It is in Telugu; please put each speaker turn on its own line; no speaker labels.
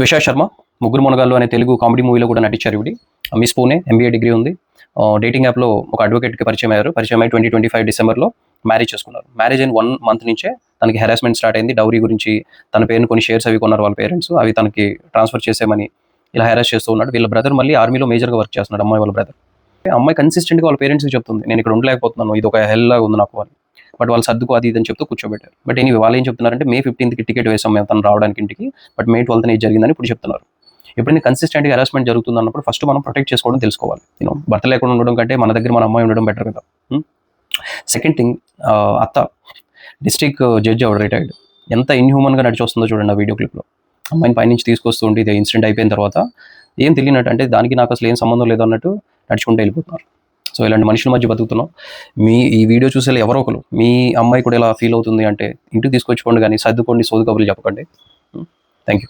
త్విషా శర్మ ముగ్గురు మునగాళ్ళు అనే తెలుగు కామెడీ మూవీలో కూడా నటించారు ఇవిడి. మిస్ పూణే, ఎంబీఏ డిగ్రీ ఉంది. డేటింగ్ యాప్లో ఒక అడ్వకేట్కి పరిచయం అయ్యారు. పరిచయం అయ్యి 2025 డిసెంబర్లో మ్యారేజ్ చేసుకున్నారు. మ్యారేజ్ అయిన 1 మంత్ నుంచే తనకి హెరాస్మెంట్ స్టార్ట్ అయింది. డౌరీ గురించి తన పేరుని కొన్ని షేర్స్ అవి కొన్నారు వాళ్ళ పేరెంట్స్. అవి తనకి ట్రాన్స్ఫర్ చేసేమని ఇలా హెరాస్ చేస్తూ ఉన్నాడు. వీళ్ళ బ్రదర్ మళ్ళీ ఆర్మీలో మేజర్గా వర్క్ చేస్తున్నాడు, అమ్మాయి వాళ్ళ బ్రదర్. అమ్మాయి కన్సిస్టెంట్గా వాళ్ళ పేరెంట్స్కి చెప్తుంది, నేను ఇక్కడ ఉండలేకపోతున్నాను, ఇది ఒక హెల్ లాగా ఉంది నాకు అని. బట్ వాళ్ళు సర్దుకు అది ఇదని చెప్తూ కూర్చోబెట్టారు. బట్ ఎనీవే వాళ్ళు ఏం చెప్తున్నారంటే May 15కి టికెట్ వేసాం మేము తను రావడానికి ఇంటికి, బట్ May 12న ఇది జరిగిందని ఇప్పుడు చెప్తున్నారు. ఎప్పుడైనా కన్సిస్టెంట్గా హెరాస్మెంట్ జరుగుతుంది అన్నప్పుడు ఫస్ట్ మనం ప్రొటెక్ట్ చేసుకోవడం తెలుసుకోవాలి. భర్త లేకుండా ఉండడం కంటే మన దగ్గర మన అమ్మాయి ఉండడం బెటర్ కదా. సెకండ్ థింగ్, అత్త డిస్ట్రిక్ట్ జడ్జి ఆవిడ రిటైర్డ్. ఎంత ఇన్హ్యూమన్గా నడిచి వస్తుందో చూడండి ఆ వీడియో క్లిప్లో. అమ్మాయిని పైనుంచి తీసుకొస్తుంటే ఇది ఇన్సిడెంట్ అయిపోయిన తర్వాత ఏం తెలియనట్టు, అంటే దానికి నాకు అసలు ఏం సంబంధం లేదు అన్నట్టు నడుచుకుంటూ వెళ్ళిపోతున్నారు. సో ఇలాంటి మనుషుల మధ్య బతుకుతున్నాం. ఈ వీడియో చూసే ఎవరో ఒకరు మీ అమ్మాయి కూడా ఇలా ఫీల్ అవుతుంది అంటే ఇంటికి తీసుకొచ్చుకోండి, కానీ సర్దుకోండి, సోదు కబుర్లు చెప్పకండి. Thank you.